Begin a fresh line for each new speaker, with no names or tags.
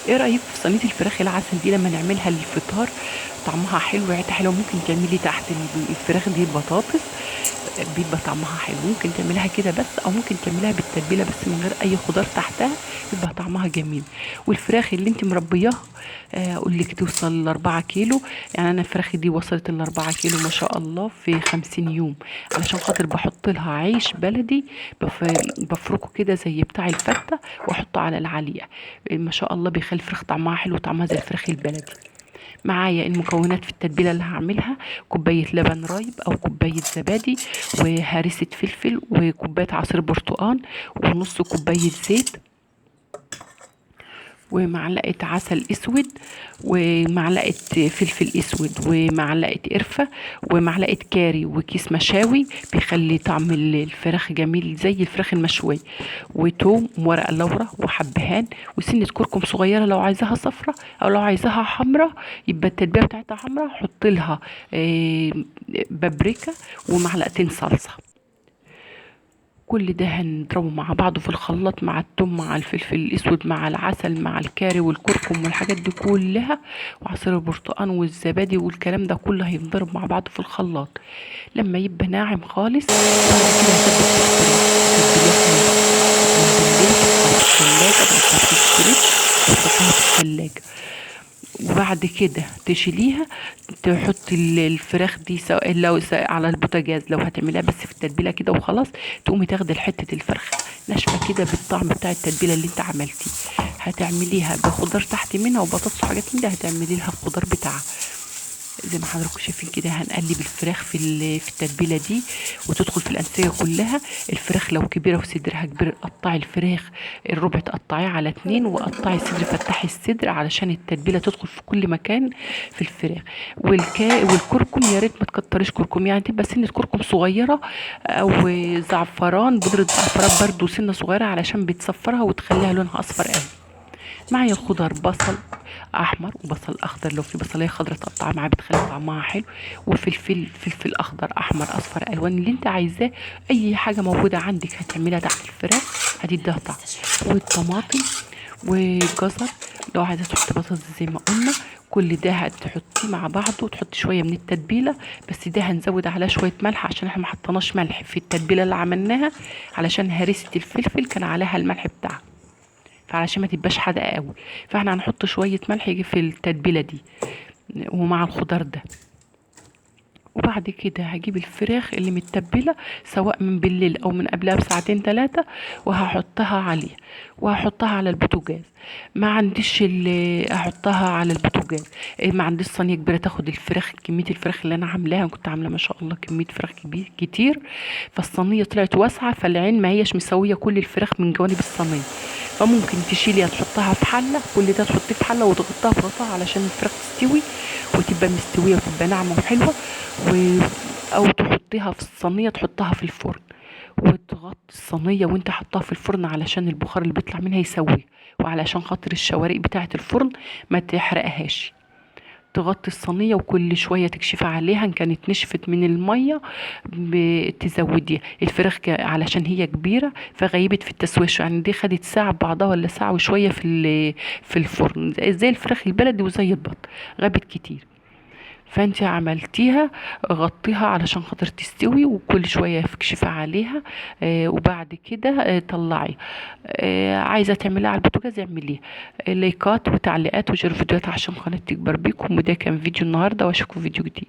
ايه رايك في صينيه الفراخ العسل دي لما نعملها للفطار؟ طعمها حلو وريحتها حلوه. ممكن تعملي تحت الفراخ دي بطاطس، بيبقى طعمها حلو. ممكن تعملها كده بس، او ممكن تعمليها بالتتبيله بس من غير اي خضار تحتها، بيبقى طعمها جميل. والفراخ اللي انت مربياها، اقول لك توصل ل4 كيلو. يعني انا فراخي دي وصلت ل4 كيلو ما شاء الله في 50 يوم. علشان خاطر بحط لها عيش بلدي، بفركه كده زي بتاع الفته، واحطه على العليقه. ما شاء الله بيخلي الفراخ طعمها حلو، طعمها زي الفراخ البلدي. معايا المكونات في التتبيله اللي هعملها: كوبايه لبن رايب او كوبايه زبادي، وهريسه فلفل، وكوبايه عصير برتقال، ونص كوبايه زيت، ومعلقه عسل اسود، ومعلقه فلفل اسود، ومعلقه قرفه، ومعلقه كاري، وكيس مشاوي بيخلي طعم الفراخ جميل زي الفراخ المشويه، وتوم وورق لورا وحبهان، وسنه كركم صغيره لو عايزاها صفرة، او لو عايزاها حمرة يبقى التتبيله بتاعتها حمرة، حط لها بابريكا، ومعلقتين صلصه. كل ده هنضربه مع بعضه في الخلاط، مع الثوم مع الفلفل الاسود مع العسل مع الكاري والكركم والحاجات دي كلها، وعصير البرتقال والزبادي والكلام ده كله هينضرب مع بعضه في الخلاط لما يبقى ناعم خالص. وبعد كده هتبقى تتبليها من بالليل، تحطها في الثلاجة، تحطها في الفريج، وتحطها في الثلاجة. وبعد كده تشيليها، تحط الفراخ دي سواء على البوتاجاز، لو هتعملها بس في التتبيله كده وخلاص، تقومي تاخدي حته الفرخه ناشفه كده بالطعم بتاع التتبيله اللي انت عملتيه. هتعمليها بخضار تحت منها وبطاطس وحاجات من ده، هتعملي لها الخضار بتاعها. زي ما حضراتكم شايفين كده، هنقلب الفراخ في التتبيله دي وتدخل في الانسجه كلها. الفراخ لو كبيره وصدرها كبير، قطعي الفراخ الربع، تقطعيه على 2، وقطعي الصدر، فتحي الصدر علشان التتبيله تدخل في كل مكان في الفراخ. والكركم يا ريت ما تكتريش كركم، يعني تبقى سنه كركم صغيره، او زعفران، بودره زعفران برضو سنه صغيره، علشان بتصفرها وتخليها لونها اصفر قوي. معايا الخضار: بصل احمر وبصل اخضر، لو في بصلايه خضراء تقطعها معاه بتخلي طعمها حلو، فلفل اخضر احمر اصفر الوان اللي انت عايزاه. اي حاجه موجوده عندك هتعملها تحت الفراخ هتديها طعم. والطماطم وجزر، لو عايزه تحطي بطاطس زي ما قلنا. كل ده هتحطيه مع بعضه، وتحطي شويه من التتبيله، بس ده هنزود عليها شويه ملح عشان احنا ما حطيناش ملح في التتبيله اللي عملناها، علشان هريسه الفلفل كان عليها الملح بتاعها، فعلشان ما تبقاش حادقه قوي. فاحنا هنحط شويه ملح يجي في التتبيله دي ومع الخضار ده. وبعد كده هجيب الفراخ اللي متبلة، سواء من بالليل او من قبلها بساعتين 3، وهحطها عليه، وهحطها على البوتاجاز. ما عنديش اللي احطها على البوتاجاز، ما عنديش صينيه كبيره تاخد الفراخ، كميه الفراخ اللي انا عاملاها، أنا كنت عامله ما شاء الله كميه فراخ كبير كتير، فالصينيه طلعت واسعه، فالعين ما هيش مسويه كل الفراخ من جوانب الصينيه. فممكن تشيلي تحطها في حله، كل ده تحطيه في حله وتغطيها بغطاها علشان الفراخ تستوي وتبقى مستويه وتبقى ناعمه وحلوه. و... او تحطيها في الصينيه، تحطها في الفرن، وتغطي الصينيه وانت حطها في الفرن علشان البخار اللي بيطلع منها يسوي، وعلشان خاطر الشوارق بتاعه الفرن ما تحرقهاش. تغطي الصينية وكل شوية تكشفي عليها، إن كانت نشفت من المية تزوديها. الفراخ علشان هي كبيرة فغيبت في التسوية، يعني دي خدت ساعة بعضها ولا ساعة وشوية في الفرن، زي الفراخ البلدي وزي البط، غابت كتير. فانت عملتيها، غطيها علشان خاطر تستوي، وكل شويه اكشفي عليها. وبعد كده طلعي. عايزه تعمليها على البوتاجاز اعمليها. لايكات وتعليقات وشير فيديوهات عشان قناتي تكبر بيكم. وده كان فيديو النهارده، واشوفكم في فيديو جديد.